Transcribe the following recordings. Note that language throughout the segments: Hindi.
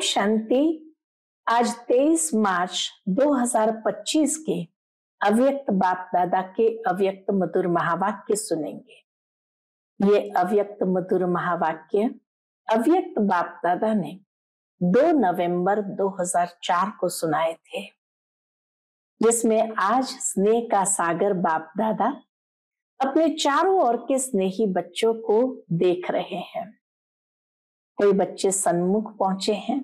शांति। आज 23 मार्च 2025 के अव्यक्त बाप दादा के अव्यक्त मधुर महावाक्य सुनेंगे। ये अव्यक्त मधुर महावाक्य अव्यक्त बाप दादा ने 2 नवंबर 2004 को सुनाए थे, जिसमें आज स्नेह का सागर बाप दादा अपने चारों ओर के स्नेही बच्चों को देख रहे हैं। कोई बच्चे सन्मुख पहुंचे हैं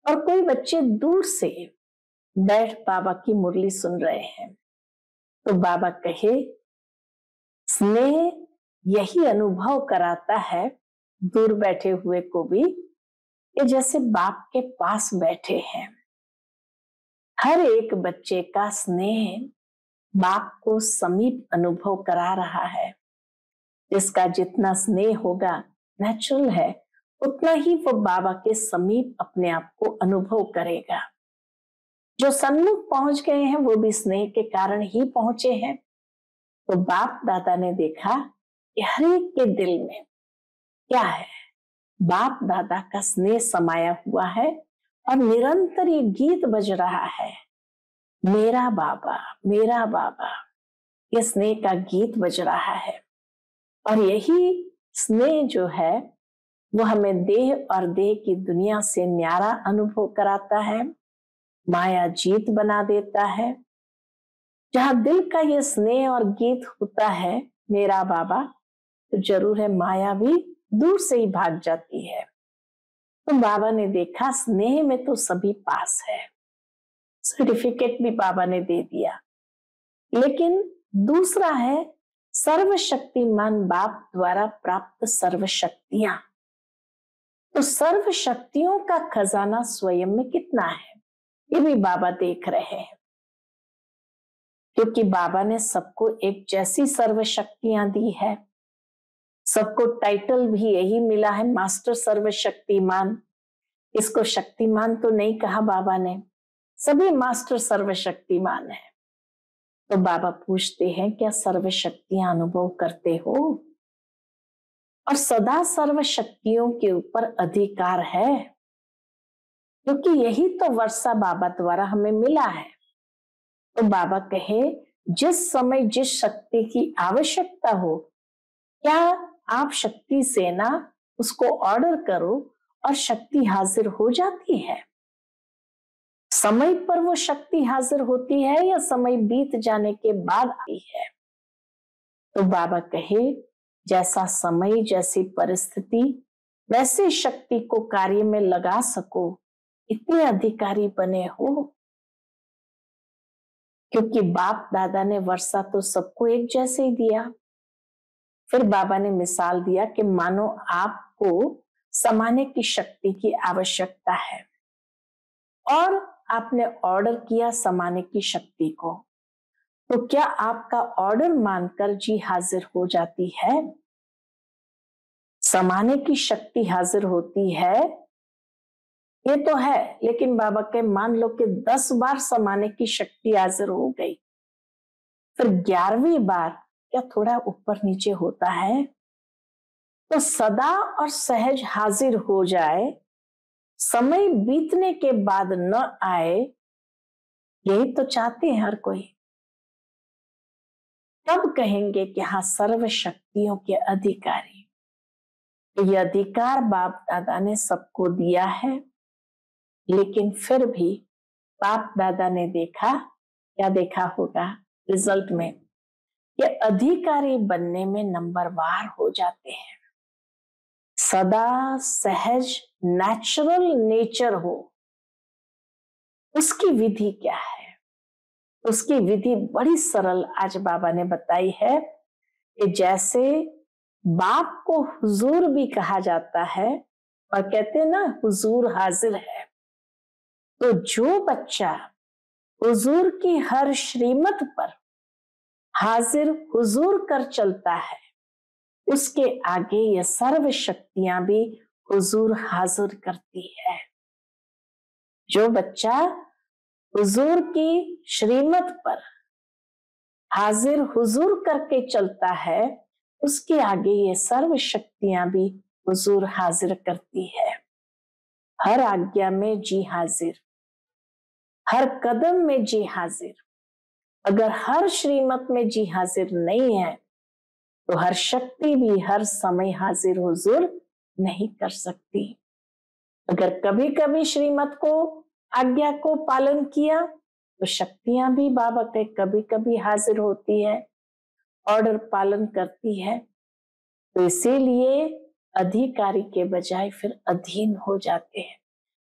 और कोई बच्चे दूर से बैठ बाबा की मुरली सुन रहे हैं। तो बाबा कहे, स्नेह यही अनुभव कराता है दूर बैठे हुए को भी, ये जैसे बाप के पास बैठे हैं। हर एक बच्चे का स्नेह बाप को समीप अनुभव करा रहा है। जिसका जितना स्नेह होगा, नेचुरल है, उतना ही वो बाबा के समीप अपने आप को अनुभव करेगा। जो सन्मुख पहुंच गए हैं वो भी स्नेह के कारण ही पहुंचे हैं। तो बाप दादा ने देखा कि हर एक के दिल में क्या है, बाप दादा का स्नेह समाया हुआ है और निरंतर ये गीत बज रहा है, मेरा बाबा मेरा बाबा। ये स्नेह का गीत बज रहा है और यही स्नेह जो है वो हमें देह और देह की दुनिया से न्यारा अनुभव कराता है, माया जीत बना देता है। जहां दिल का ये स्नेह और गीत होता है, मेरा बाबा, तो जरूर है माया भी दूर से ही भाग जाती है। तो बाबा ने देखा स्नेह में तो सभी पास है, सर्टिफिकेट भी बाबा ने दे दिया। लेकिन दूसरा है सर्वशक्तिमान बाप द्वारा प्राप्त सर्व शक्तियां। तो सर्व शक्तियों का खजाना स्वयं में कितना है, ये भी बाबा देख रहे हैं। क्योंकि बाबा ने सबको एक जैसी सर्व शक्तियां दी है, सबको टाइटल भी यही मिला है, मास्टर सर्वशक्तिमान। इसको शक्तिमान तो नहीं कहा बाबा ने, सभी मास्टर सर्वशक्तिमान है। तो बाबा पूछते हैं, क्या सर्व शक्तियां अनुभव करते हो? और सदा सर्व शक्तियों के ऊपर अधिकार है, क्योंकि यही तो वर्षा बाबा द्वारा हमें मिला है। तो बाबा कहे, जिस समय जिस शक्ति की आवश्यकता हो, क्या आप शक्ति से ना उसको ऑर्डर करो और शक्ति हाजिर हो जाती है। समय पर वो शक्ति हाजिर होती है या समय बीत जाने के बाद आई है? तो बाबा कहे, जैसा समय जैसी परिस्थिति वैसे शक्ति को कार्य में लगा सको, इतने अधिकारी बने हो। क्योंकि बाप दादा ने वर्षा तो सबको एक जैसे ही दिया। फिर बाबा ने मिसाल दिया कि मानो आपको समाने की शक्ति की आवश्यकता है और आपने ऑर्डर किया समाने की शक्ति को, तो क्या आपका ऑर्डर मानकर जी हाजिर हो जाती है? समाने की शक्ति हाजिर होती है, ये तो है, लेकिन बाबा के मान लो कि 10 बार समाने की शक्ति हाजिर हो गई, फिर 11वीं बार क्या थोड़ा ऊपर नीचे होता है? तो सदा और सहज हाजिर हो जाए, समय बीतने के बाद न आए, यही तो चाहते हैं हर कोई। तब कहेंगे कि हाँ, सर्व शक्तियों के अधिकारी। तो ये अधिकार बाप दादा ने सबको दिया है, लेकिन फिर भी बाप दादा ने देखा, क्या देखा होगा रिजल्ट में, ये अधिकारी बनने में नंबरवार हो जाते हैं। सदा सहज नेचुरल नेचर हो, उसकी विधि क्या है? उसकी विधि बड़ी सरल आज बाबा ने बताई है कि जैसे बाप को हुजूर भी कहा जाता है और कहते हैं ना, हुजूर हाजिर है। तो जो बच्चा हुजूर की हर श्रीमत पर हाजिर हुजूर कर चलता है, उसके आगे ये सर्व शक्तियां भी हुजूर हाजिर करती है। जो बच्चा हुजूर की श्रीमत पर हाजिर हुजूर करके चलता है, उसके आगे ये सर्व शक्तियां भी हुजूर हाजिर करती है। हर आज्ञा में जी हाजिर, हर कदम में जी हाजिर। अगर हर श्रीमत में जी हाजिर नहीं है तो हर शक्ति भी हर समय हाजिर हुजूर नहीं कर सकती। अगर कभी कभी श्रीमत को, आज्ञा को पालन किया तो शक्तियां भी बाबा के कभी कभी हाजिर होती है, ऑर्डर पालन करती है। तो इसीलिए अधिकारी के बजाय फिर अधीन हो जाते हैं,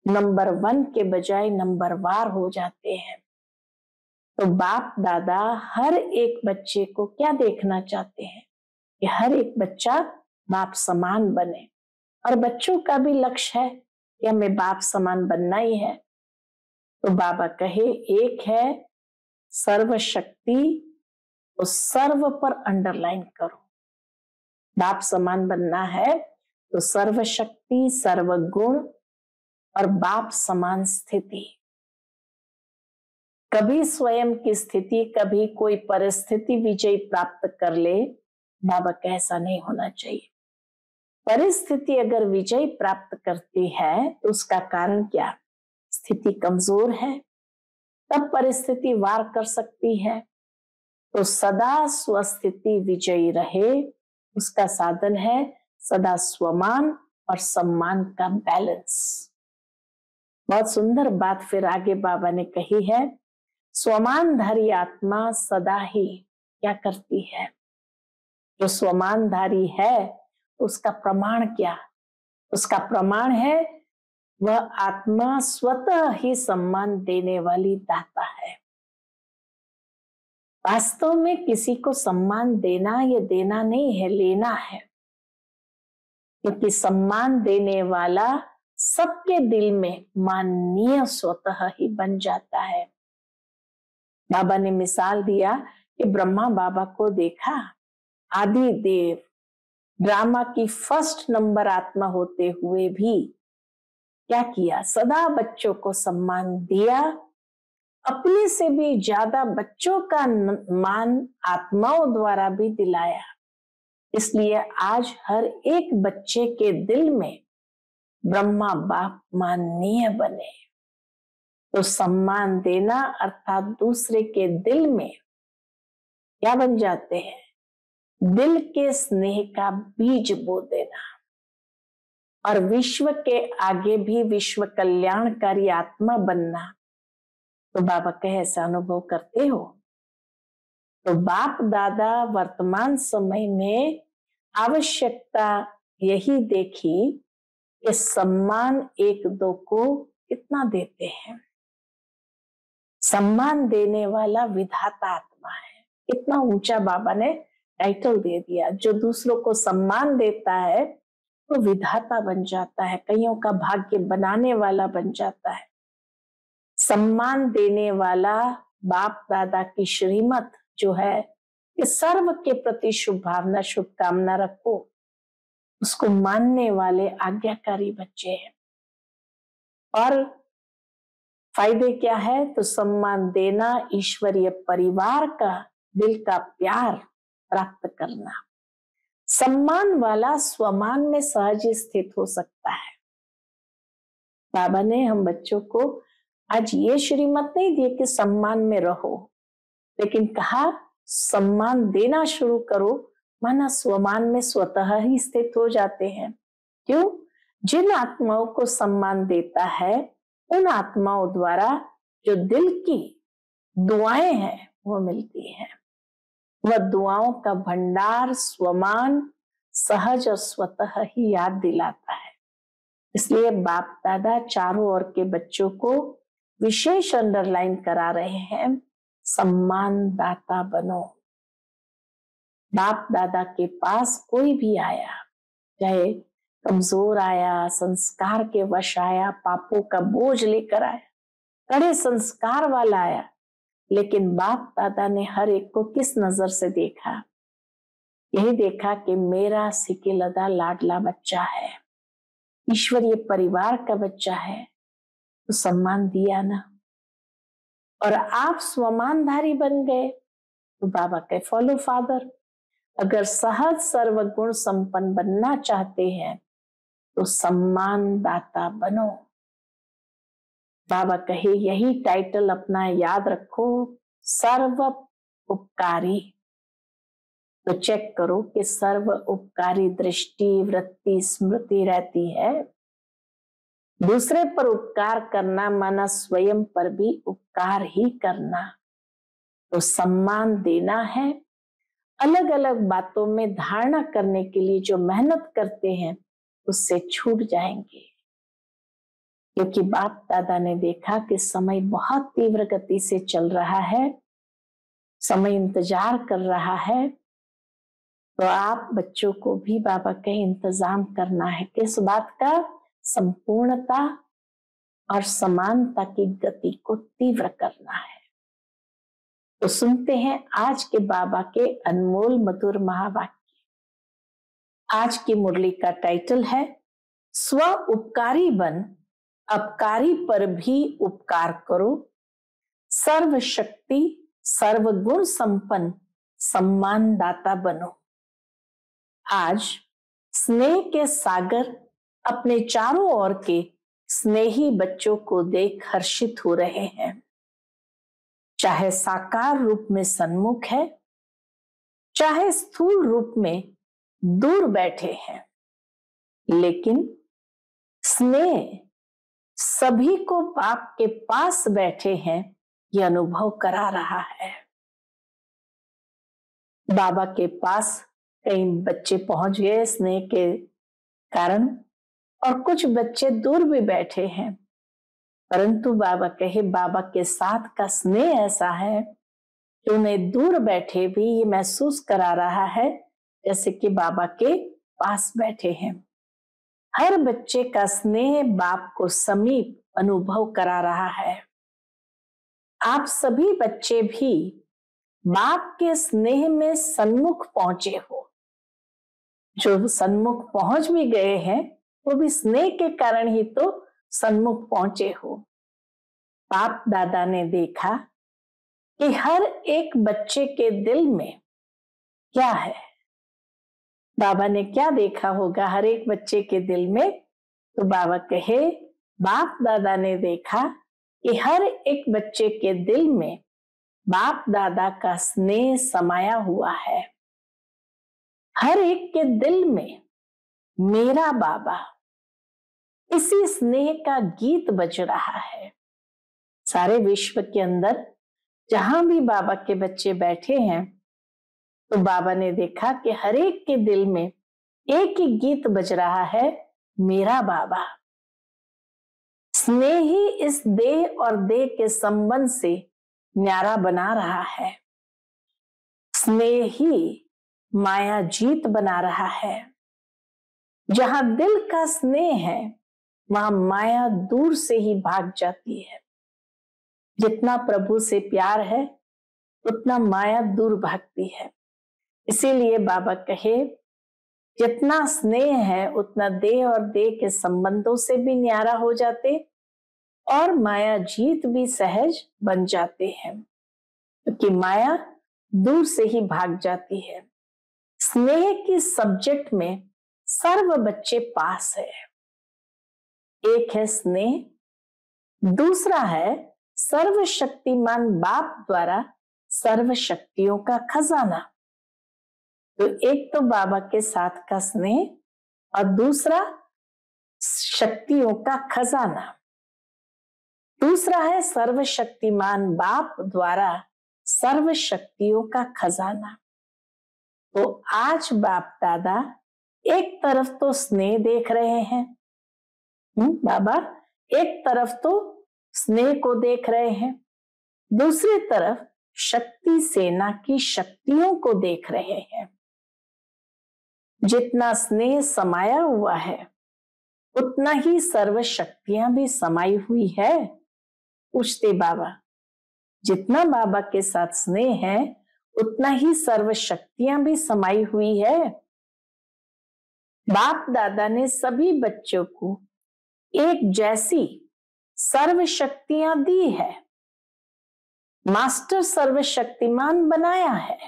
नंबर 1 के बजाय नंबर वार हो जाते हैं। तो बाप दादा हर एक बच्चे को क्या देखना चाहते हैं कि हर एक बच्चा बाप समान बने, और बच्चों का भी लक्ष्य है कि हमें बाप समान बनना ही है। तो बाबा कहे एक है सर्वशक्ति, तो सर्व पर अंडरलाइन करो। बाप समान बनना है तो सर्वशक्ति, सर्वगुण और बाप समान स्थिति। कभी स्वयं की स्थिति, कभी कोई परिस्थिति विजय प्राप्त कर ले, बाबा का ऐसा नहीं होना चाहिए। परिस्थिति अगर विजय प्राप्त करती है तो उसका कारण क्या? स्थिति कमजोर है, तब परिस्थिति वार कर सकती है। तो सदा स्वस्थिति विजयी रहे, उसका साधन है सदा स्वमान और सम्मान का बैलेंस। बहुत सुंदर बात फिर आगे बाबा ने कही है, स्वमानधारी आत्मा सदा ही क्या करती है? जो स्वमानधारी है उसका प्रमाण क्या? उसका प्रमाण है वह आत्मा स्वतः ही सम्मान देने वाली दाता है। वास्तव में किसी को सम्मान देना या देना नहीं है, लेना है, क्योंकि सम्मान देने वाला सबके दिल में माननीय स्वतः ही बन जाता है। बाबा ने मिसाल दिया कि ब्रह्मा बाबा को देखा, आदि देव ड्रामा की फर्स्ट नंबर आत्मा होते हुए भी क्या किया? सदा बच्चों को सम्मान दिया, अपने से भी ज्यादा बच्चों का मान आत्माओं द्वारा भी दिलाया। इसलिए आज हर एक बच्चे के दिल में ब्रह्मा बाप माननीय बने। तो सम्मान देना अर्थात दूसरे के दिल में क्या बन जाते हैं? दिल के स्नेह का बीज बो देना, और विश्व के आगे भी विश्व कल्याणकारी आत्मा बनना। तो बाबा कहे ऐसा अनुभव करते हो? तो बाप दादा वर्तमान समय में आवश्यकता यही देखी कि सम्मान एक दो को कितना देते हैं। सम्मान देने वाला विधाता आत्मा है। इतना ऊंचा बाबा ने टाइटल दे दिया। जो दूसरों को सम्मान देता है वो विधाता बन जाता है, कईयों का भाग्य बनाने वाला बन जाता है। सम्मान देने वाला बाप दादा की श्रीमत जो है कि सर्व के प्रति शुभ भावना, शुभकामना रखो, उसको मानने वाले आज्ञाकारी बच्चे हैं। और फायदे क्या है? तो सम्मान देना, ईश्वरीय परिवार का दिल का प्यार प्राप्त करना। सम्मान वाला स्वमान में सहज स्थित हो सकता है। बाबा ने हम बच्चों को आज ये श्रीमत नहीं दी कि सम्मान में रहो, लेकिन कहा सम्मान देना शुरू करो, माना स्वमान में स्वतः ही स्थित हो जाते हैं। क्यों? जिन आत्माओं को सम्मान देता है उन आत्माओं द्वारा जो दिल की दुआएं हैं वो मिलती हैं। वह दुआओं का भंडार स्वमान सहज और स्वतः ही याद दिलाता है। इसलिए बाप दादा चारों ओर के बच्चों को विशेष अंडरलाइन करा रहे हैं, सम्मान दाता बनो। बाप दादा के पास कोई भी आया, चाहे कमजोर आया, संस्कार के वश आया, पापों का बोझ लेकर आया, कड़े संस्कार वाला आया, लेकिन बाप दादा ने हर एक को किस नजर से देखा? यही देखा कि मेरा सिकिलदा लाडला बच्चा है, ईश्वरीय परिवार का बच्चा है, तो सम्मान दिया ना। और आप स्वमानधारी बन गए तो बाबा के फॉलो फादर। अगर सहज सर्वगुण संपन्न बनना चाहते हैं तो सम्मान दाता बनो। बाबा कहे यही टाइटल अपना याद रखो, सर्व उपकारी। तो चेक करो कि सर्व उपकारी दृष्टि, वृत्ति, स्मृति रहती है। दूसरे पर उपकार करना माना स्वयं पर भी उपकार ही करना। तो सम्मान देना है। अलग अलग बातों में धारणा करने के लिए जो मेहनत करते हैं उससे छूट जाएंगे, क्योंकि बाप दादा ने देखा कि समय बहुत तीव्र गति से चल रहा है, समय इंतजार कर रहा है। तो आप बच्चों को भी बाबा के इंतजाम करना है। किस बात का? संपूर्णता और समानता की गति को तीव्र करना है। तो सुनते हैं आज के बाबा के अनमोल मधुर महावाक्य। आज की मुरली का टाइटल है स्व उपकारी बन, अपकारी पर भी उपकार करो, सर्वशक्ति सर्वगुण संपन्न सम्मानदाता बनो। आज स्नेह के सागर अपने चारों ओर के स्नेही बच्चों को देख हर्षित हो रहे हैं। चाहे साकार रूप में सन्मुख है, चाहे स्थूल रूप में दूर बैठे हैं, लेकिन स्नेह सभी को बाप के पास बैठे हैं यह अनुभव करा रहा है। बाबा के पास कई बच्चे पहुंच गए स्नेह के कारण, और कुछ बच्चे दूर भी बैठे हैं, परंतु बाबा कहे बाबा के साथ का स्नेह ऐसा है कि उन्हें दूर बैठे भी ये महसूस करा रहा है जैसे कि बाबा के पास बैठे हैं। हर बच्चे का स्नेह बाप को समीप अनुभव करा रहा है। आप सभी बच्चे भी बाप के स्नेह में सन्मुख पहुंचे हो। जो सन्मुख पहुंच भी गए हैं वो भी स्नेह के कारण ही तो सन्मुख पहुंचे हो। बाप दादा ने देखा कि हर एक बच्चे के दिल में क्या है। बाबा ने क्या देखा होगा हर एक बच्चे के दिल में? तो बाबा कहे बाप दादा ने देखा कि हर एक बच्चे के दिल में बाप दादा का स्नेह समाया हुआ है। हर एक के दिल में मेरा बाबा, इसी स्नेह का गीत बज रहा है। सारे विश्व के अंदर जहां भी बाबा के बच्चे बैठे हैं, तो बाबा ने देखा कि हर एक के दिल में एक ही गीत बज रहा है, मेरा बाबा। स्नेह ही इस देह और देह के संबंध से न्यारा बना रहा है। स्नेह ही माया जीत बना रहा है। जहां दिल का स्नेह है वहां माया दूर से ही भाग जाती है। जितना प्रभु से प्यार है उतना माया दूर भागती है। इसीलिए बाबा कहे जितना स्नेह है उतना देह और देह के संबंधों से भी न्यारा हो जाते और माया जीत भी सहज बन जाते हैं, क्योंकि माया दूर से ही भाग जाती है। स्नेह की सब्जेक्ट में सर्व बच्चे पास है। एक है स्नेह, दूसरा है सर्वशक्तिमान बाप द्वारा सर्व शक्तियों का खजाना। तो एक तो बाबा के साथ का स्नेह और दूसरा शक्तियों का खजाना। दूसरा है सर्वशक्तिमान बाप द्वारा सर्व शक्तियों का खजाना। तो आज बाप दादा एक तरफ तो स्नेह देख रहे हैं, बाबा एक तरफ तो स्नेह को देख रहे हैं, दूसरी तरफ शक्ति सेना की शक्तियों को देख रहे हैं। जितना स्नेह समाया हुआ है उतना ही सर्व शक्तियां भी समाई हुई है। पूछते बाबा, जितना बाबा के साथ स्नेह है उतना ही सर्व शक्तियां भी समाई हुई है। बाप दादा ने सभी बच्चों को एक जैसी सर्व शक्तियां दी है। मास्टर सर्वशक्तिमान बनाया है।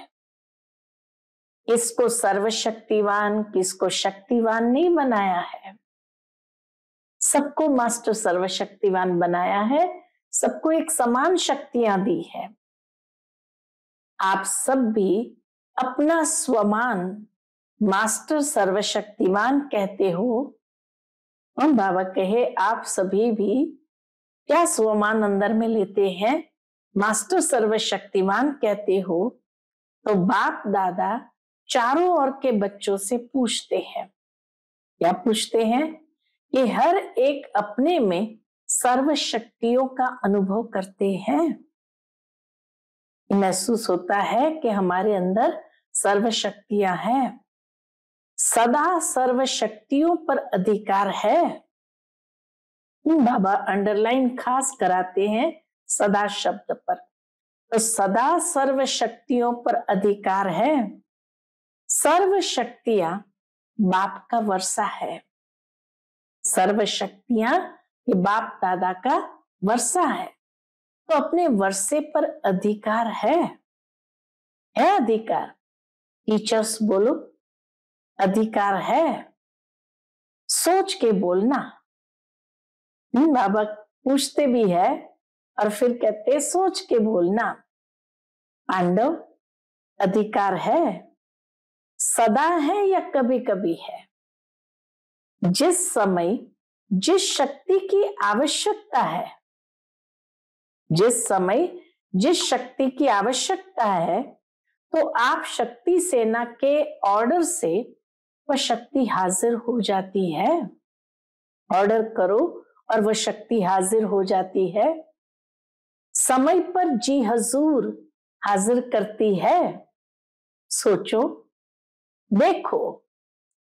किसको सर्वशक्तिवान, किसको शक्तिवान नहीं बनाया है। सबको मास्टर सर्वशक्तिवान बनाया है, सबको एक समान शक्तियां दी है। आप सब भी अपना स्वमान मास्टर सर्वशक्तिमान कहते हो। और बाबा कहे आप सभी भी क्या स्वमान अंदर में लेते हैं, मास्टर सर्वशक्तिमान कहते हो। तो बाप दादा चारों ओर के बच्चों से पूछते हैं, क्या पूछते हैं कि हर एक अपने में सर्व शक्तियों का अनुभव करते हैं। महसूस होता है कि हमारे अंदर सर्व शक्तियां हैं, सदा सर्व शक्तियों पर अधिकार है। बाबा अंडरलाइन खास कराते हैं सदा शब्द पर। तो सदा सर्व शक्तियों पर अधिकार है। सर्व शक्तियां बाप का वर्षा है, सर्व शक्तियां ये बाप दादा का वर्षा है। तो अपने वर्षे पर अधिकार है अधिकार। टीचर्स बोलो, अधिकार है। सोच के बोलना। बाबा पूछते भी है और फिर कहते सोच के बोलना। पांडव अधिकार है, सदा है या कभी कभी है। जिस समय जिस शक्ति की आवश्यकता है, जिस समय जिस शक्ति की आवश्यकता है, तो आप शक्ति सेना के ऑर्डर से वह शक्ति हाजिर हो जाती है। ऑर्डर करो और वह शक्ति हाजिर हो जाती है। समय पर जी हजूर हाजिर करती है। सोचो, देखो,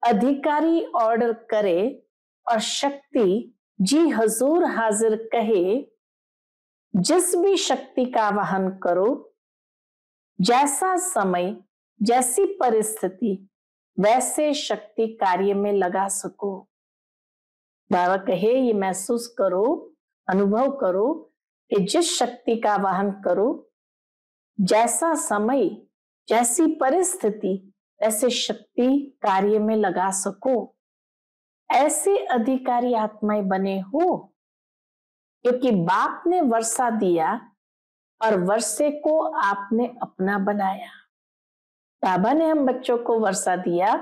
अधिकारी ऑर्डर करे और शक्ति जी हजूर हाजिर कहे। जिस भी शक्ति का आवाहन करो, जैसा समय जैसी परिस्थिति वैसे शक्ति कार्य में लगा सको। बाबा कहे ये महसूस करो, अनुभव करो कि जिस शक्ति का आवाहन करो, जैसा समय जैसी परिस्थिति वैसे शक्ति कार्य में लगा सको। ऐसे अधिकारी आत्माएं बने हो, क्योंकि बाप ने वर्षा दिया और वर्षे को आपने अपना बनाया। बाबा ने हम बच्चों को वर्षा दिया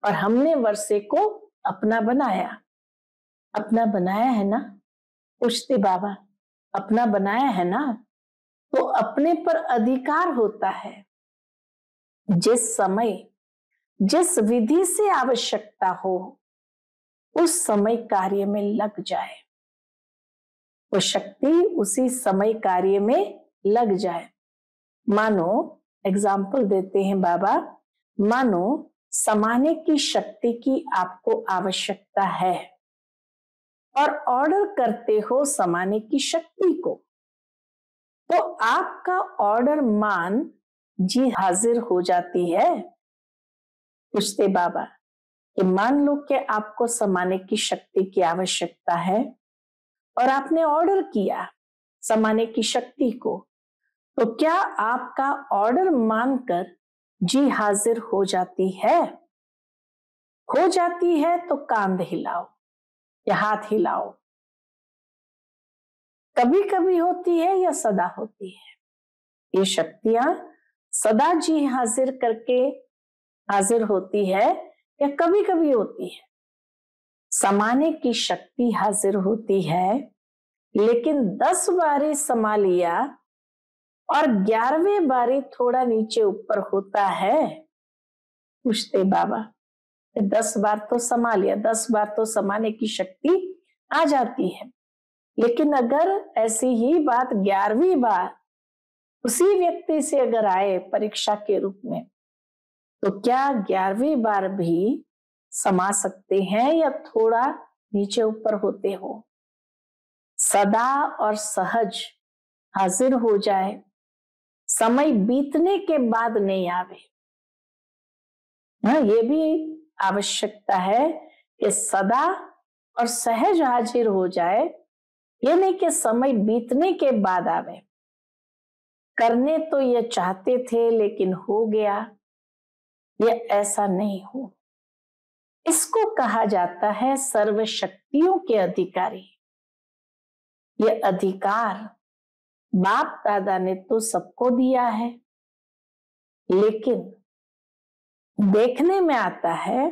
और हमने वर्षे को अपना बनाया। अपना बनाया है ना? पूछते बाबा, अपना बनाया है ना? तो अपने पर अधिकार होता है। जिस समय जिस विधि से आवश्यकता हो, उस समय कार्य में लग जाए, वो शक्ति उसी समय कार्य में लग जाए। मानो एग्जाम्पल देते हैं बाबा, मानो समाने की शक्ति की आपको आवश्यकता है और ऑर्डर करते हो समाने की शक्ति को, तो आपका ऑर्डर मान जी हाजिर हो जाती है। पूछते बाबा कि मान लो कि आपको समाने की शक्ति की आवश्यकता है और आपने ऑर्डर किया समाने की शक्ति को, तो क्या आपका ऑर्डर मानकर जी हाजिर हो जाती है? हो जाती है तो कांध हिलाओ या हाथ हिलाओ। कभी कभी होती है या सदा होती है? ये शक्तियां सदा जी हाजिर करके हाजिर होती है या कभी कभी होती है? समाने की शक्ति हाजिर होती है, लेकिन 10 बारी समा लिया और 11वें बारी थोड़ा नीचे ऊपर होता है। पूछते बाबा, 10 बार तो समा लिया, 10 बार तो समाने की शक्ति आ जाती है, लेकिन अगर ऐसी ही बात 11वीं बार उसी व्यक्ति से अगर आए परीक्षा के रूप में, तो क्या 11वीं बार भी समा सकते हैं या थोड़ा नीचे ऊपर होते हो? सदा और सहज हाजिर हो जाए, समय बीतने के बाद नहीं आवे। ये भी आवश्यकता है कि सदा और सहज हाजिर हो जाए, ये नहीं कि समय बीतने के बाद आवे। करने तो ये चाहते थे लेकिन हो गया, ये ऐसा नहीं हो। इसको कहा जाता है सर्व शक्तियों के अधिकारी। ये अधिकार बाप दादा ने तो सबको दिया है, लेकिन देखने में आता है,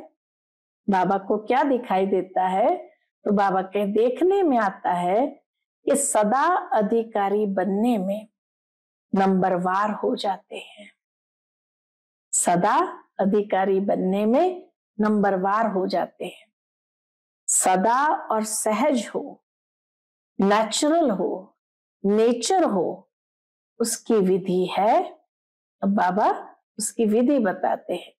बाबा को क्या दिखाई देता है, तो बाबा के देखने में आता है कि सदा अधिकारी बनने में नंबरवार हो जाते हैं। सदा अधिकारी बनने में नंबरवार हो जाते हैं। सदा और सहज हो, नेचुरल हो, नेचर हो, उसकी विधि है। अब बाबा उसकी विधि बताते हैं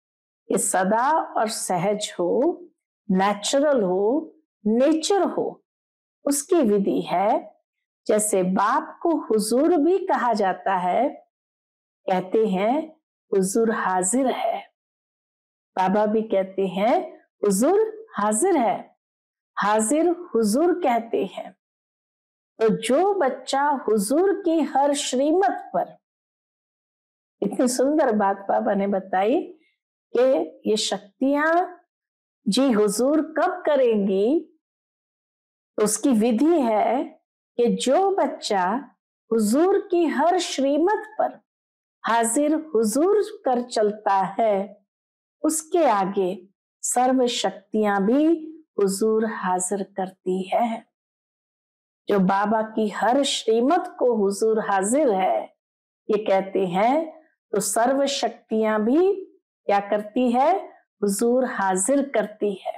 कि सदा और सहज हो, नेचुरल हो, नेचर हो, उसकी विधि है। जैसे बाप को हुजूर भी कहा जाता है, कहते हैं हुजूर हाजिर है। बाबा भी कहते हैं हुजूर हाजिर है, हाजिर हुजूर कहते हैं। तो जो बच्चा हुजूर की हर श्रीमत पर, इतनी सुंदर बात बाबा ने बताई कि ये शक्तियां जी हुजूर कब करेंगी, तो उसकी विधि है कि जो बच्चा हुजूर की हर श्रीमत पर हाजिर हुजूर कर चलता है, उसके आगे सर्व शक्तियां भी हुजूर हाजिर करती है। जो बाबा की हर श्रीमत को हुजूर हाजिर है, ये कहते हैं, तो सर्व शक्तियां भी क्या करती है, हुजूर हाजिर करती है।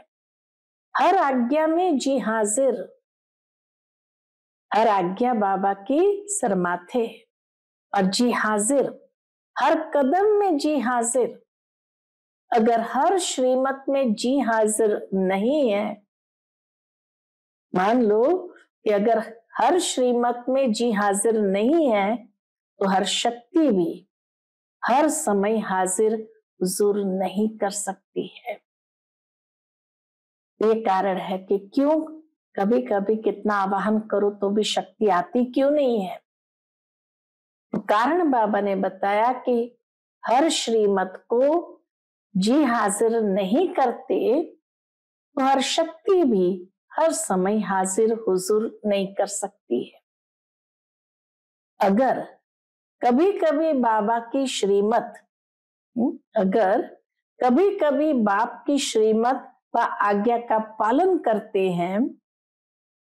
हर आज्ञा में जी हाजिर, हर आज्ञा बाबा की सरमाथे, और जी हाजिर हर कदम में जी हाजिर। अगर हर श्रीमत में जी हाजिर नहीं है, मान लो कि अगर हर श्रीमत में जी हाजिर नहीं है, तो हर शक्ति भी हर समय हाजिर हुजूर नहीं कर सकती है। ये कारण है कि क्यों कभी कभी कितना आवाहन करो तो भी शक्ति आती क्यों नहीं है। तो कारण बाबा ने बताया कि हर श्रीमत को जी हाजिर नहीं करते, तो हर शक्ति भी हर समय हाजिर हुजूर नहीं कर सकती है। अगर कभी कभी बाबा की श्रीमत, अगर कभी कभी बाप की श्रीमत व आज्ञा का पालन करते हैं,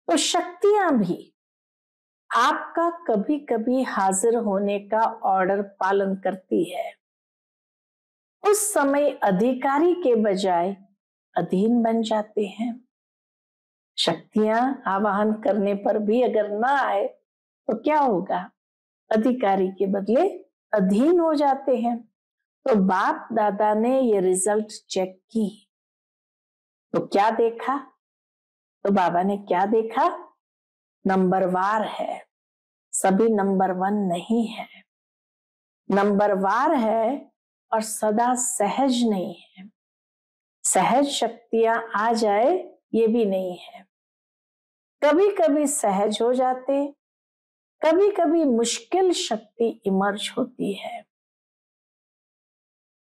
तो शक्तियां भी आपका कभी कभी हाजिर होने का ऑर्डर पालन करती है। उस समय अधिकारी के बजाय अधीन बन जाते हैं। शक्तियां आवाहन करने पर भी अगर ना आए तो क्या होगा, अधिकारी के बदले अधीन हो जाते हैं। तो बाप दादा ने ये रिजल्ट चेक की, तो क्या देखा, तो बाबा ने क्या देखा, नंबरवार है, सभी नंबर 1 नहीं है। नंबरवार है और सदा सहज नहीं है। सहज शक्तियां आ जाए ये भी नहीं है। कभी कभी सहज हो जाते, कभी कभी मुश्किल शक्ति इमर्ज होती है।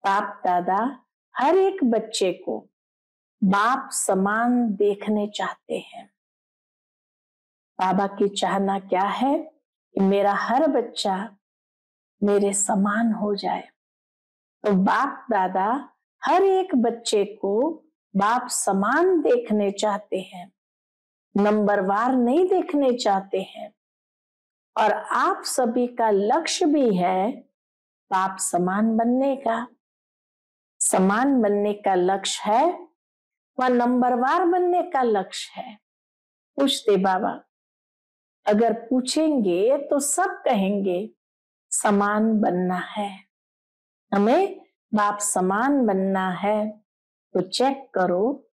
बाप दादा हर एक बच्चे को बाप समान देखने चाहते हैं। बाबा की चाहना क्या है कि मेरा हर बच्चा मेरे समान हो जाए। तो बाप दादा हर एक बच्चे को बाप समान देखने चाहते हैं, नंबरवार नहीं देखने चाहते हैं। और आप सभी का लक्ष्य भी है बाप समान बनने का। समान बनने का लक्ष्य है व नंबरवार बनने का लक्ष्य है। पूछते बाबा, अगर पूछेंगे तो सब कहेंगे समान बनना है, हमें बाप समान बनना है। तो चेक करो,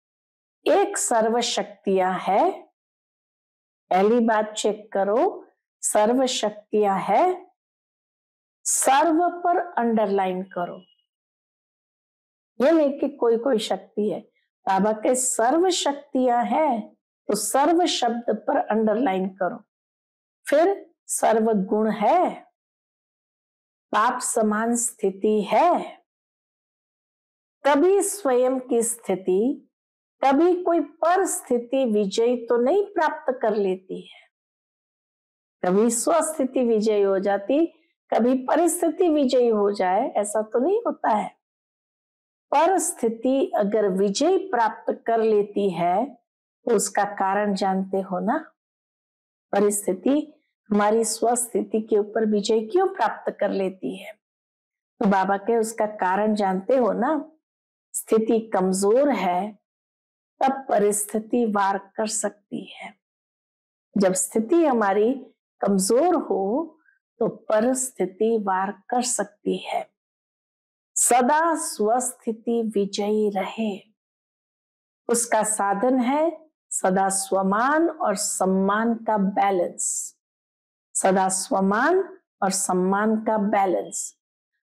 एक सर्व शक्तियां है, पहली बात चेक करो, सर्व शक्तियां है, सर्व पर अंडरलाइन करो। ये नहीं कि कोई कोई शक्ति है, बाबा के सर्व शक्तियां है, तो सर्व शब्द पर अंडरलाइन करो। फिर सर्व गुण है, बाप समान स्थिति है। कभी स्वयं की स्थिति कभी कोई परिस्थिति विजय तो नहीं प्राप्त कर लेती है, कभी स्वस्थिति विजयी हो जाती, कभी परिस्थिति विजयी हो जाए, ऐसा तो नहीं होता है। परिस्थिति अगर विजय प्राप्त कर लेती है तो उसका कारण जानते हो ना। परिस्थिति हमारी स्वस्थिति के ऊपर विजय क्यों प्राप्त कर लेती है? तो बाबा के उसका कारण जानते हो ना। स्थिति कमजोर है तब परिस्थिति वार कर सकती है। जब स्थिति हमारी कमजोर हो तो परिस्थिति वार कर सकती है। सदा स्वस्थिति विजयी रहे, उसका साधन है सदा स्वमान और सम्मान का बैलेंस। सदा स्वमान और सम्मान का बैलेंस।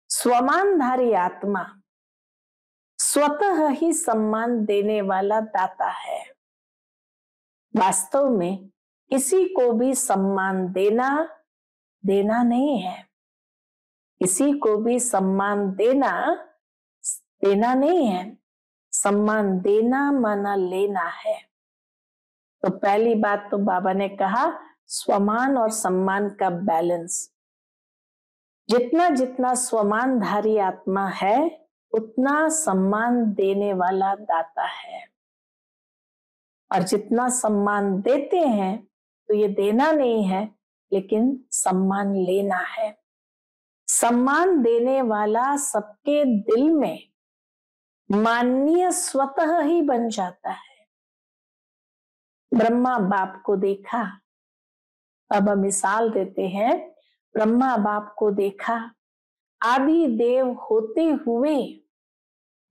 स्वमानधारी आत्मा स्वतः ही सम्मान देने वाला दाता है। वास्तव में किसी को भी सम्मान देना नहीं है, किसी को भी सम्मान देना नहीं है। सम्मान देना माना लेना है। तो पहली बात तो बाबा ने कहा स्वमान और सम्मान का बैलेंस। जितना जितना स्वमानधारी आत्मा है उतना सम्मान देने वाला दाता है, और जितना सम्मान देते हैं तो ये देना नहीं है लेकिन सम्मान लेना है। सम्मान देने वाला सबके दिल में माननीय स्वतः ही बन जाता है। ब्रह्मा बाप को देखा, अब हम मिसाल देते हैं, ब्रह्मा बाप को देखा, आदि देव होते हुए,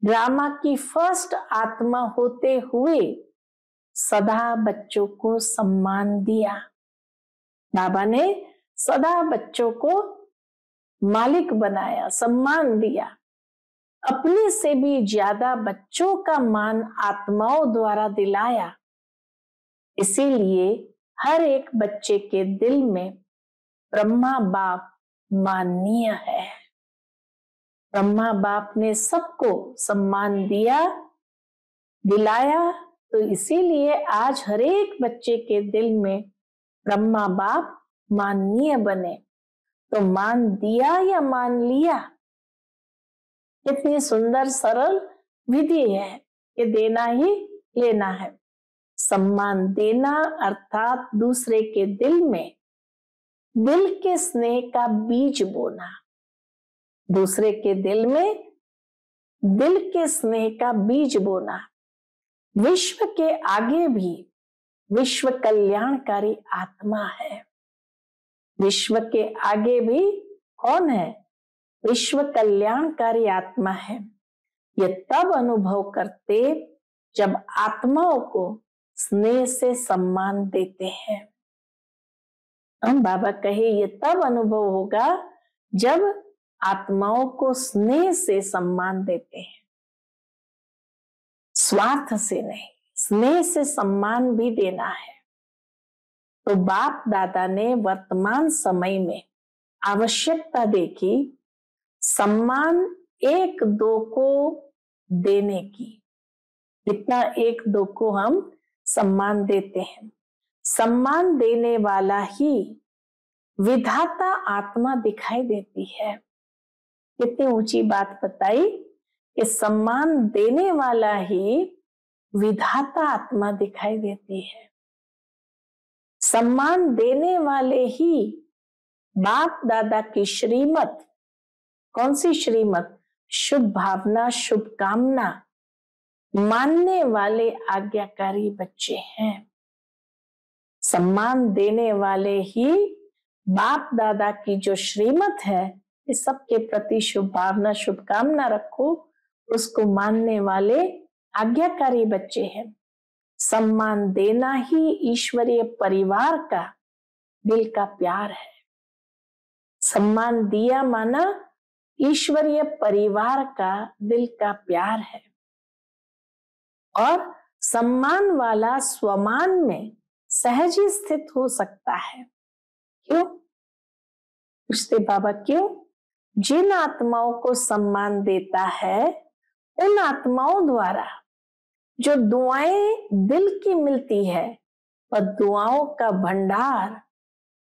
ड्रामा की फर्स्ट आत्मा होते हुए सदा बच्चों को सम्मान दिया। बाबा ने सदा बच्चों को मालिक बनाया, सम्मान दिया। अपने से भी ज्यादा बच्चों का मान आत्माओं द्वारा दिलाया। इसीलिए हर एक बच्चे के दिल में ब्रह्मा बाप माननीय है। ब्रह्मा बाप ने सबको सम्मान दिलाया, तो इसीलिए आज हर एक बच्चे के दिल में ब्रह्मा बाप माननीय बने। तो मान दिया या मान लिया, कितनी सुंदर सरल विधि है कि देना ही लेना है। सम्मान देना अर्थात दूसरे के दिल में दिल के स्नेह का बीज बोना। दूसरे के दिल में दिल के स्नेह का बीज बोना। विश्व के आगे भी विश्व कल्याणकारी आत्मा है। विश्व के आगे भी कौन है? विश्व कल्याणकारी आत्मा है। ये तब अनुभव करते जब आत्माओं को स्नेह से सम्मान देते हैं। हम बाबा कहे ये तब अनुभव होगा जब आत्माओं को स्नेह से सम्मान देते हैं, स्वार्थ से नहीं, स्नेह से सम्मान भी देना है। तो बाप दादा ने वर्तमान समय में आवश्यकता देखी सम्मान एक दो को देने की। कितना एक दो को हम सम्मान देते हैं। सम्मान देने वाला ही विधाता आत्मा दिखाई देती है। कितनी ऊंची बात बताई कि सम्मान देने वाला ही विधाता आत्मा दिखाई देती है। सम्मान देने वाले ही बाप दादा की श्रीमत, कौन सी श्रीमत? शुभ भावना, शुभ कामना मानने वाले आज्ञाकारी बच्चे हैं। सम्मान देने वाले ही बाप दादा की जो श्रीमत है कि सबके प्रति शुभ भावना, शुभकामना रखो, उसको मानने वाले आज्ञाकारी बच्चे हैं। सम्मान देना ही ईश्वरीय परिवार का दिल का प्यार है। सम्मान दिया माना ईश्वरीय परिवार का दिल का प्यार है। और सम्मान वाला स्वमान में सहज ही स्थित हो सकता है। क्यों? पूछते बाबा क्यों? जिन आत्माओं को सम्मान देता है उन आत्माओं द्वारा जो दुआएं दिल की मिलती है वह दुआओं का भंडार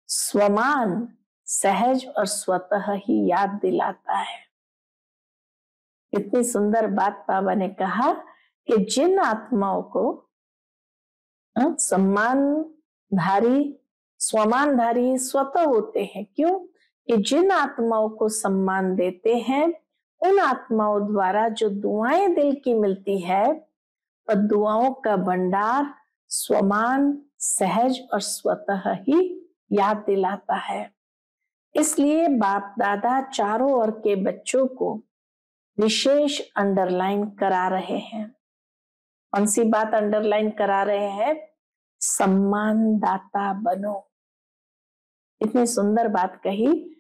स्वमान, सहज और स्वतः ही याद दिलाता है। इतनी सुंदर बात बाबा ने कहा कि जिन आत्माओं को सम्मानधारी, स्वमानधारी स्वतः होते हैं। क्यों? कि जिन आत्माओं को सम्मान देते हैं उन आत्माओं द्वारा जो दुआएं दिल की मिलती है वह दुआओं का भंडार स्वमान, सहज और स्वतः ही याद दिलाता है। इसलिए बाप दादा चारों ओर के बच्चों को विशेष अंडरलाइन करा रहे हैं। कौन सी बात अंडरलाइन करा रहे हैं? सम्मानदाता बनो। इतनी सुंदर बात कही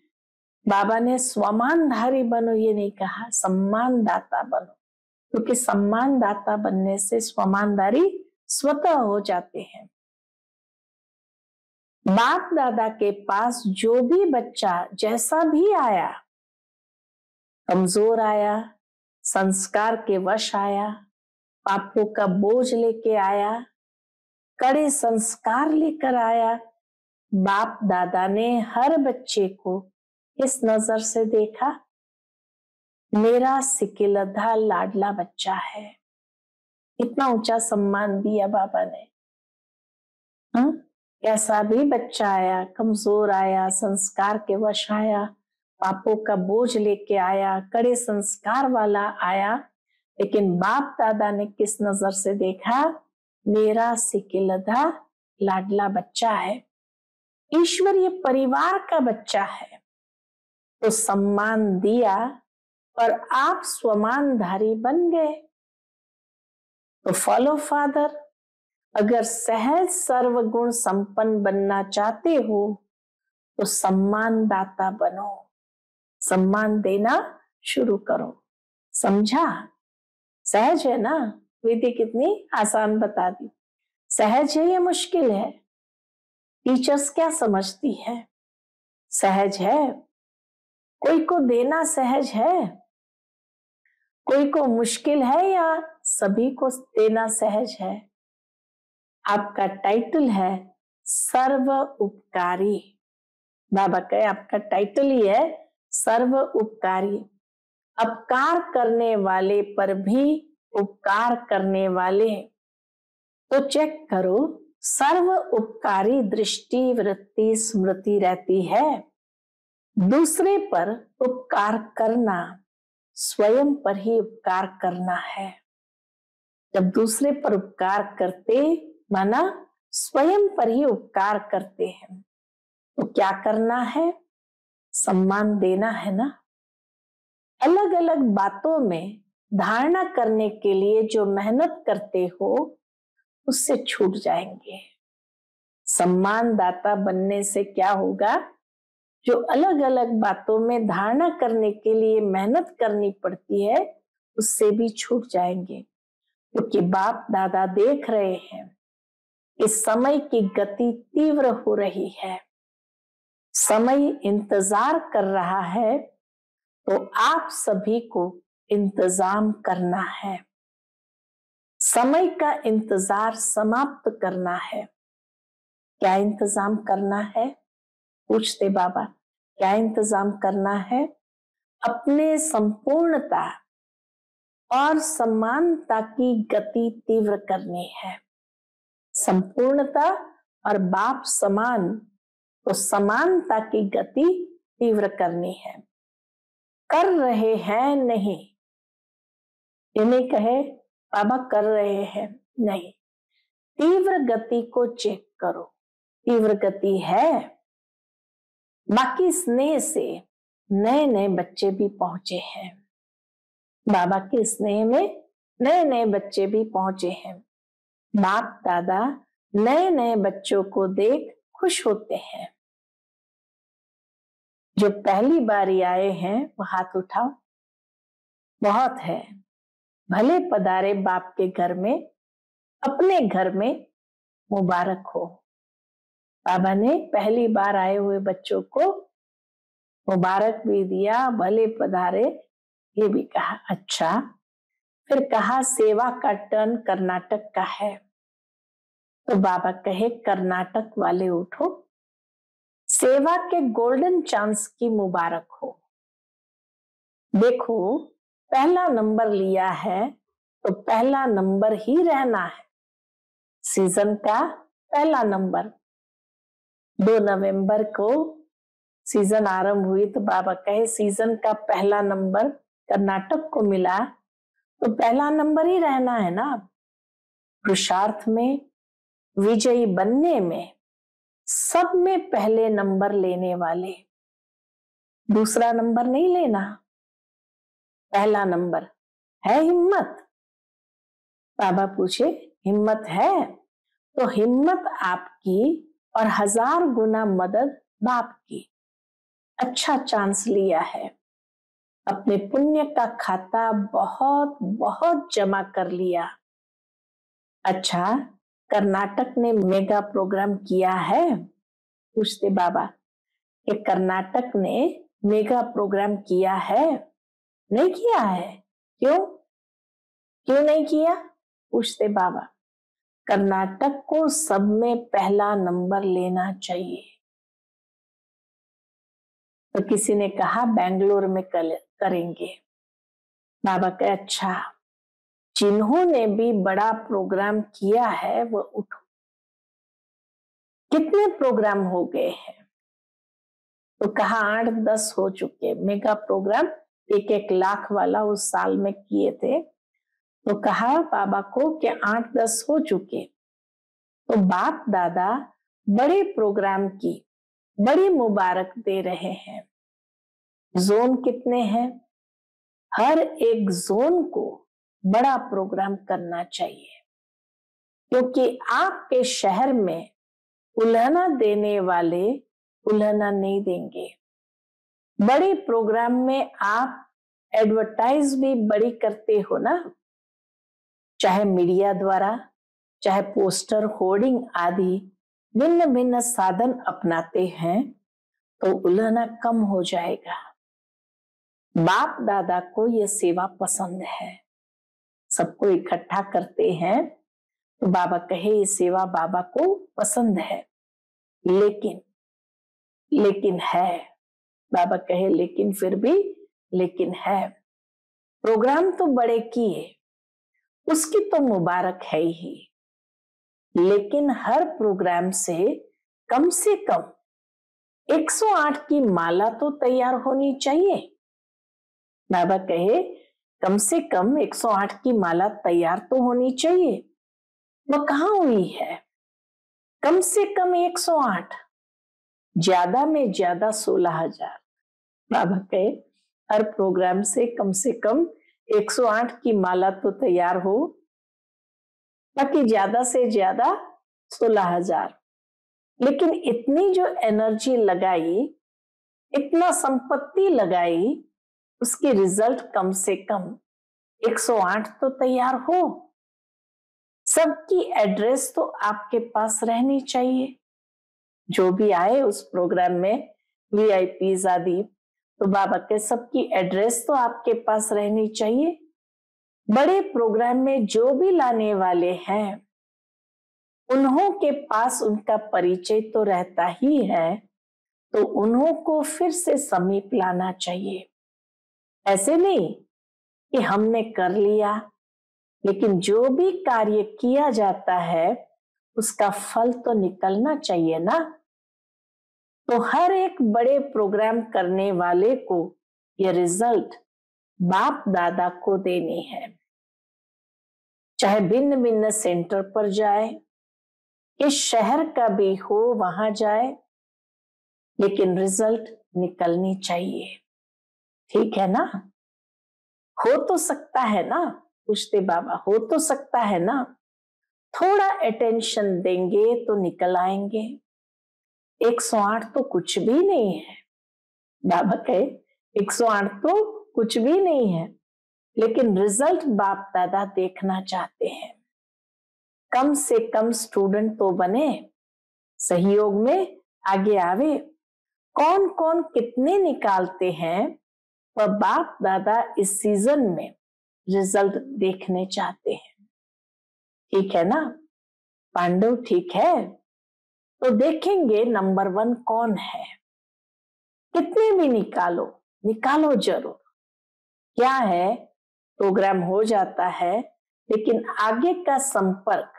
बाबा ने। स्वमानधारी बनो ये नहीं कहा, सम्मानदाता बनो, क्योंकि सम्मानदाता बनने से स्वमानधारी स्वतः हो जाते हैं। बाप दादा के पास जो भी बच्चा जैसा भी आया, कमजोर आया, संस्कार के वश आया, पापों का बोझ लेके आया, कड़े संस्कार लेकर आया, बाप दादा ने हर बच्चे को इस नजर से देखा, मेरा सिकिलधा लाडला बच्चा है। इतना ऊंचा सम्मान दिया बाबा ने। कैसा भी बच्चा आया, कमजोर आया, संस्कार के वश आया, पापों का बोझ लेके आया, कड़े संस्कार वाला आया, लेकिन बाप दादा ने किस नजर से देखा? मेरा सिकिलधा लाडला बच्चा है, ईश्वरीय परिवार का बच्चा है। तो सम्मान दिया और आप स्वमानधारी बन गए। तो फॉलो फादर, अगर सहज सर्वगुण संपन्न बनना चाहते हो तो सम्मानदाता बनो, सम्मान देना शुरू करो। समझा? सहज है ना? विधि कितनी आसान बता दी। सहज है या मुश्किल है? टीचर्स क्या समझती है? सहज है। कोई को देना सहज है, कोई को मुश्किल है, या सभी को देना सहज है? आपका टाइटल है सर्व उपकारी। बाबा कहे आपका टाइटल ही है सर्व उपकारी। अपकार करने वाले पर भी उपकार करने वाले। तो चेक करो, सर्व उपकारी दृष्टि, वृत्ति, स्मृति रहती है। दूसरे पर उपकार करना स्वयं पर ही उपकार करना है। जब दूसरे पर उपकार करते माना स्वयं पर ही उपकार करते हैं, तो क्या करना है? सम्मान देना है ना। अलग अलग बातों में धारणा करने के लिए जो मेहनत करते हो उससे छूट जाएंगे। सम्मानदाता बनने से क्या होगा? जो अलग अलग बातों में धारणा करने के लिए मेहनत करनी पड़ती है उससे भी छूट जाएंगे, क्योंकि बाप दादा देख रहे हैं इस समय की गति तीव्र हो रही है, समय इंतजार कर रहा है, तो आप सभी को इंतजाम करना है। समय का इंतजार समाप्त करना है। क्या इंतजाम करना है? पूछते बाबा, क्या इंतजाम करना है? अपने संपूर्णता और समानता की गति तीव्र करनी है। संपूर्णता और बाप समान, तो समानता की गति तीव्र करनी है। कर रहे हैं नहीं, ये नहीं कहे बाबा कर रहे हैं, नहीं, तीव्र गति को चेक करो। तीव्र गति है। बाकी स्नेह से नए नए बच्चे भी पहुंचे हैं। बाबा के स्नेह में नए नए बच्चे भी पहुंचे हैं। बाप दादा नए नए बच्चों को देख खुश होते हैं। जो पहली बारी आए हैं वो हाथ उठाओ। बहुत है। भले पधारे बाप के घर में, अपने घर में मुबारक हो। बाबा ने पहली बार आए हुए बच्चों को मुबारक भी दिया, भले पधारे ये भी कहा। अच्छा, फिर कहा सेवा का टर्न कर्नाटक का है। तो बाबा कहे कर्नाटक वाले उठो, सेवा के गोल्डन चांस की मुबारक हो। देखो पहला नंबर लिया है तो पहला नंबर ही रहना है। सीजन का पहला नंबर 2 नवंबर को सीजन आरंभ हुई, तो बाबा कहे सीजन का पहला नंबर कर्नाटक को मिला तो पहला नंबर ही रहना है ना। पुरुषार्थ में, विजयी बनने में, सब में पहले नंबर लेने वाले, दूसरा नंबर नहीं लेना, पहला नंबर है हिम्मत। बाबा पूछे हिम्मत है? तो हिम्मत आपकी और 1000 गुना मदद बाप की। अच्छा चांस लिया है, अपने पुण्य का खाता बहुत बहुत जमा कर लिया। अच्छा, कर्नाटक ने मेगा प्रोग्राम किया है? पूछते बाबा कि कर्नाटक ने मेगा प्रोग्राम किया है? नहीं किया है। क्यों क्यों नहीं किया? पूछते बाबा। कर्नाटक को सब में पहला नंबर लेना चाहिए। तो किसी ने कहा बेंगलोर में करेंगे। बाबा कहे अच्छा, जिन्होंने भी बड़ा प्रोग्राम किया है वो उठो। कितने प्रोग्राम हो गए हैं? तो कहा 8-10 हो चुके मेगा प्रोग्राम, 1-1 लाख वाला उस साल में किए थे। तो कहा बाबा को कि 8-10 हो चुके। तो बाप दादा बड़े प्रोग्राम की बड़ी मुबारक दे रहे हैं। जोन कितने हैं? हर एक जोन को बड़ा प्रोग्राम करना चाहिए, क्योंकि आपके शहर में उल्हना देने वाले उल्हना नहीं देंगे। बड़े प्रोग्राम में आप एडवर्टाइज भी बड़ी करते हो ना, चाहे मीडिया द्वारा, चाहे पोस्टर, होर्डिंग आदि भिन्न भिन्न साधन अपनाते हैं, तो उल्हना कम हो जाएगा। बाप दादा को यह सेवा पसंद है, सबको इकट्ठा करते हैं। तो बाबा कहे ये सेवा बाबा को पसंद है, लेकिन है। बाबा कहे लेकिन फिर भी लेकिन है। प्रोग्राम तो बड़े किए, उसकी तो मुबारक है ही, लेकिन हर प्रोग्राम से कम 108 की माला तो तैयार होनी चाहिए। बाबा कहे कम से कम 108 की माला तैयार तो होनी चाहिए। वह कहाँ हुई है? कम से कम 108, ज्यादा में ज्यादा 16,000। बाबा कहे हर प्रोग्राम से कम 108 की माला तो तैयार हो, ताकि ज्यादा से ज्यादा 16,000। लेकिन इतनी जो एनर्जी लगाई, इतना संपत्ति लगाई, उसकी रिजल्ट कम से कम 108 तो तैयार हो। सबकी एड्रेस तो आपके पास रहनी चाहिए। जो भी आए उस प्रोग्राम में, वीआईपीज आदि, तो बाबा के सबकी एड्रेस तो आपके पास रहनी चाहिए। बड़े प्रोग्राम में जो भी लाने वाले हैं, उन्हों के पास उनका परिचय तो रहता ही है, तो उन्हों को फिर से समीप लाना चाहिए। ऐसे नहीं कि हमने कर लिया, लेकिन जो भी कार्य किया जाता है उसका फल तो निकलना चाहिए ना। तो हर एक बड़े प्रोग्राम करने वाले को यह रिजल्ट बाप दादा को देनी है। चाहे भिन्न भिन्न सेंटर पर जाए, इस शहर का भी हो वहां जाए, लेकिन रिजल्ट निकलनी चाहिए। ठीक है ना? हो तो सकता है ना? पूछते बाबा, हो तो सकता है ना? थोड़ा अटेंशन देंगे तो निकल आएंगे। 108 तो कुछ भी नहीं है। बाबा कहे 108 तो कुछ भी नहीं है, लेकिन रिजल्ट बाप दादा देखना चाहते हैं। कम से कम स्टूडेंट तो बने, सहयोग में आगे आवे। कौन कौन कितने निकालते हैं, वह बाप दादा इस सीजन में रिजल्ट देखने चाहते हैं। ठीक है ना पांडव, ठीक है? तो देखेंगे नंबर 1 कौन है। कितने भी निकालो, निकालो जरूर। क्या है, प्रोग्राम हो जाता है, लेकिन आगे का संपर्क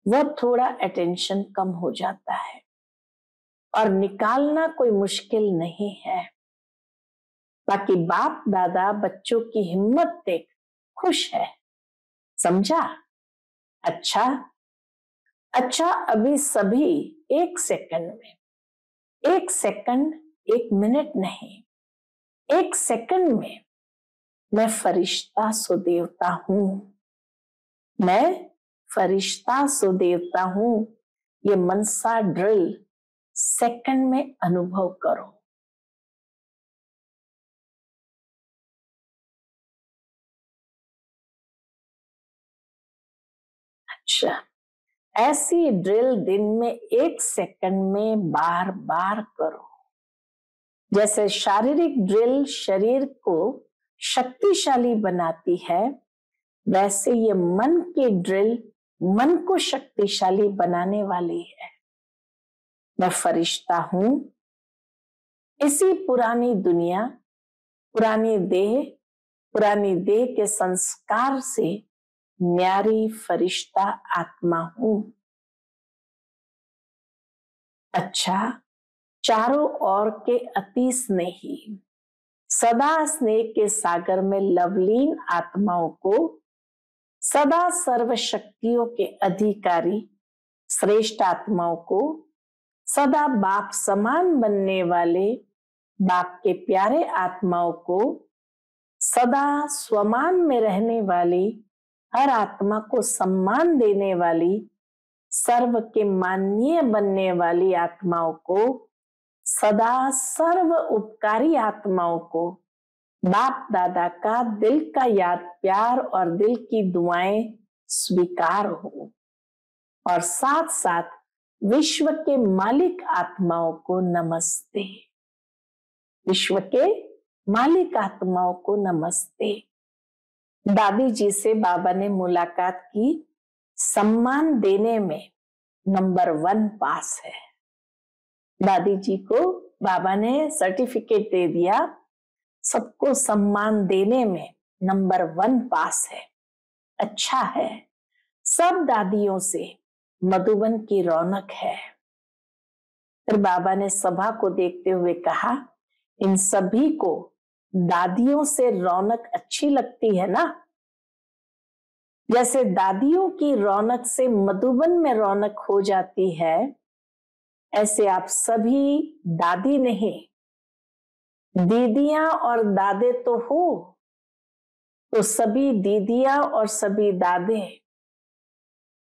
वह थोड़ा अटेंशन कम हो जाता है। और निकालना कोई मुश्किल नहीं है। बाकी बाप दादा बच्चों की हिम्मत देख खुश है, समझा? अच्छा, अभी सभी 1 सेकंड में, 1 सेकंड 1 मिनट नहीं, 1 सेकंड में मैं फरिश्ता सो देवता हूं, मैं फरिश्ता सो देवता हूं। ये मनसा ड्रिल सेकंड में अनुभव करो। अच्छा, ऐसी ड्रिल दिन में 1 सेकंड में बार बार करो। जैसे शारीरिक ड्रिल शरीर को शक्तिशाली बनाती है, वैसे ये मन की ड्रिल मन को शक्तिशाली बनाने वाली है। मैं फरिश्ता हूं, इसी पुरानी दुनिया, पुरानी देह के संस्कार से न्यारी फरिश्ता आत्मा हूं। अच्छा, चारों ओर के अति स्नेही, सदा स्नेह के सागर में लवलीन आत्माओं को, सदा सर्व शक्तियों के अधिकारी श्रेष्ठ आत्माओं को, सदा बाप समान बनने वाले बाप के प्यारे आत्माओं को, सदा स्वमान में रहने वाली हर आत्मा को सम्मान देने वाली सर्व के माननीय बनने वाली आत्माओं को, सदा सर्व उपकारी आत्माओं को बाप दादा का दिल का याद प्यार और दिल की दुआएं स्वीकार हो। और साथ साथ विश्व के मालिक आत्माओं को नमस्ते, विश्व के मालिक आत्माओं को नमस्ते। दादी जी से बाबा ने मुलाकात की, सम्मान देने में नंबर 1 पास है। दादी जी को बाबा ने सर्टिफिकेट दे दिया, सबको सम्मान देने में नंबर 1 पास है। अच्छा है, सब दादियों से मधुबन की रौनक है। फिर बाबा ने सभा को देखते हुए कहा, इन सभी को दादियों से रौनक अच्छी लगती है ना? जैसे दादियों की रौनक से मधुबन में रौनक हो जाती है, ऐसे आप सभी दादी नहीं, दीदियां और दादे तो हो, तो सभी दीदियां और सभी दादे,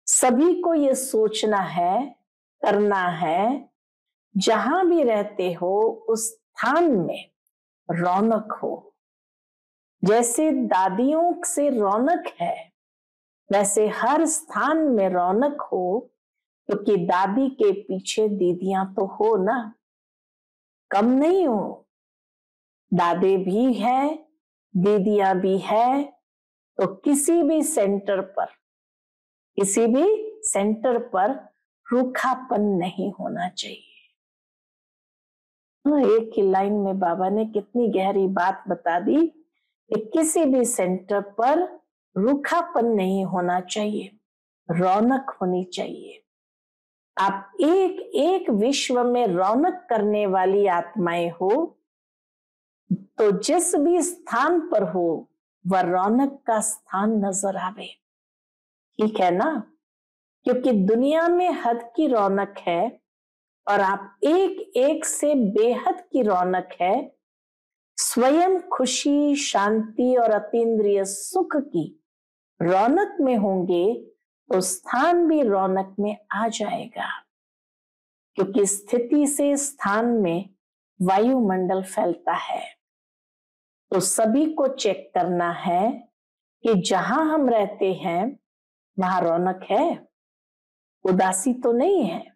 सभी को ये सोचना है, करना है, जहां भी रहते हो उस स्थान में रौनक हो। जैसे दादियों से रौनक है, वैसे हर स्थान में रौनक हो, क्योंकि दादी के पीछे दीदियां तो हो ना, कम नहीं हो। दादे भी है, दीदियां भी है, तो किसी भी सेंटर पर रूखापन नहीं होना चाहिए। एक ही लाइन में बाबा ने कितनी गहरी बात बता दी कि किसी भी सेंटर पर रूखापन नहीं होना चाहिए, रौनक होनी चाहिए। आप एक एक विश्व में रौनक करने वाली आत्माएं हो, तो जिस भी स्थान पर हो वह रौनक का स्थान नजर आवे। ठीक है ना? क्योंकि दुनिया में हद की रौनक है और आप एक एक से बेहद की रौनक है। स्वयं खुशी, शांति और अतीन्द्रिय सुख की रौनक में होंगे तो स्थान भी रौनक में आ जाएगा, क्योंकि स्थिति से स्थान में वायुमंडल फैलता है। तो सभी को चेक करना है कि जहां हम रहते हैं वहां रौनक है, उदासी तो नहीं है,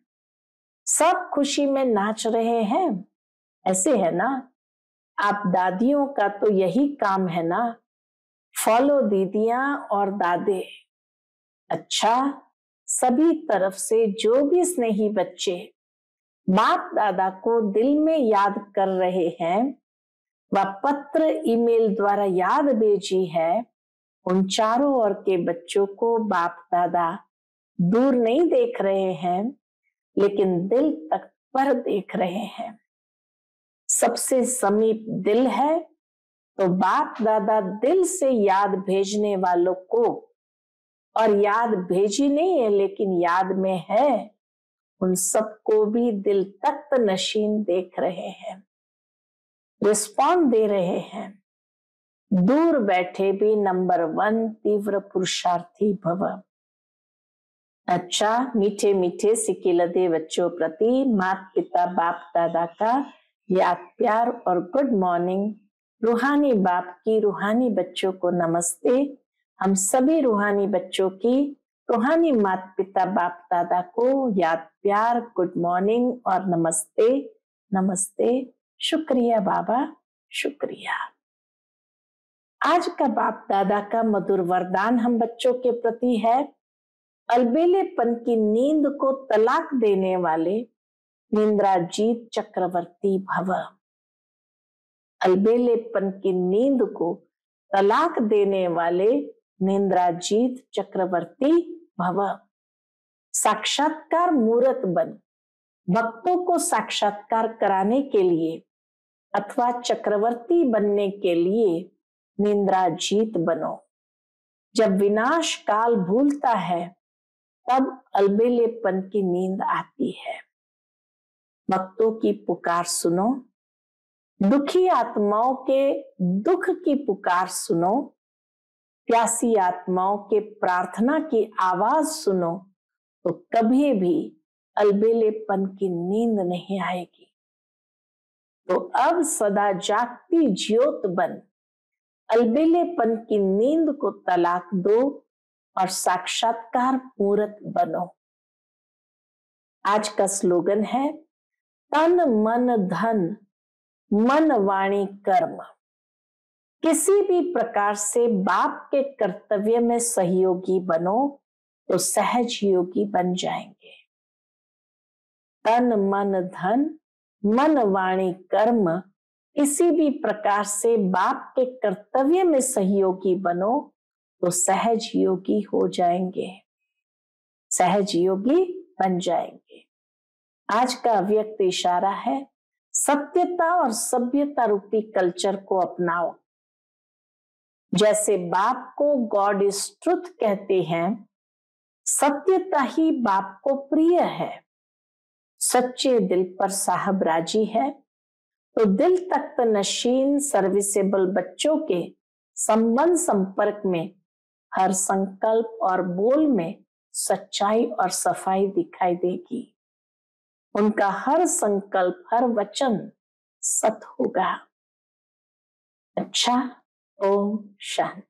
सब खुशी में नाच रहे हैं, ऐसे है ना? आप दादियों का तो यही काम है ना, फॉलो दीदियां और दादे। अच्छा, सभी तरफ से जो भी स्नेही बच्चे बाप दादा को दिल में याद कर रहे हैं व पत्र ईमेल द्वारा याद भेजी है, उन चारों ओर के बच्चों को बाप दादा दूर नहीं देख रहे हैं, लेकिन दिल तक पर देख रहे हैं। सबसे समीप दिल है, तो बाप दादा दिल से याद भेजने वालों को, और याद भेजी नहीं है लेकिन याद में है, उन सबको भी दिल तख्त नशीन देख रहे हैं, रिस्पॉन्ड दे रहे हैं। दूर बैठे भी नंबर 1 तीव्र पुरुषार्थी भव। अच्छा, मीठे मीठे सिकिलदे बच्चों प्रति माता पिता बाप दादा का याद प्यार और गुड मॉर्निंग। रूहानी बाप की रूहानी बच्चों को नमस्ते। हम सभी रूहानी बच्चों की रूहानी माता पिता बाप दादा को याद प्यार, गुड मॉर्निंग और नमस्ते। नमस्ते, शुक्रिया बाबा, शुक्रिया। आज का बाप दादा का मधुर वरदान हम बच्चों के प्रति है, अलबेलेपन की नींद को तलाक देने वाले निंद्राजीत चक्रवर्ती भव। अलबेलेपन की नींद को तलाक देने वाले निंद्राजीत चक्रवर्ती भव। साक्षात्कार मूर्त बन। भक्तों को साक्षात्कार कराने के लिए अथवा चक्रवर्ती बनने के लिए निंद्राजीत बनो। जब विनाश काल भूलता है तब अलबेलेपन की नींद आती है। भक्तों की पुकार सुनो, दुखी आत्माओं के दुख की पुकार सुनो, प्यासी आत्माओं के प्रार्थना की आवाज सुनो, तो कभी भी अलबेलेपन की नींद नहीं आएगी। तो अब सदा जागती ज्योत बन, अलबेलेपन की नींद को तलाक दो और साक्षात्कार मूर्त बनो। आज का स्लोगन है, तन मन धन मन वाणी कर्म। किसी भी प्रकार से बाप के कर्तव्य में सहयोगी बनो तो सहज योगी बन जाएंगे। तन मन धन मन वाणी कर्म, किसी भी प्रकार से बाप के कर्तव्य में सहयोगी बनो तो सहज योगी हो जाएंगे, सहज योगी बन जाएंगे। आज का अव्यक्त इशारा है, सत्यता और सभ्यता रूपी कल्चर को अपनाओ। जैसे बाप को गॉड इज ट्रुथ कहते हैं, सत्यता ही बाप को प्रिय है। सच्चे दिल पर साहब राजी है, तो दिल तख्त नशीन सर्विसेबल बच्चों के संबंध संपर्क में हर संकल्प और बोल में सच्चाई और सफाई दिखाई देगी। उनका हर संकल्प हर वचन सत होगा। अच्छा, ओम शांति।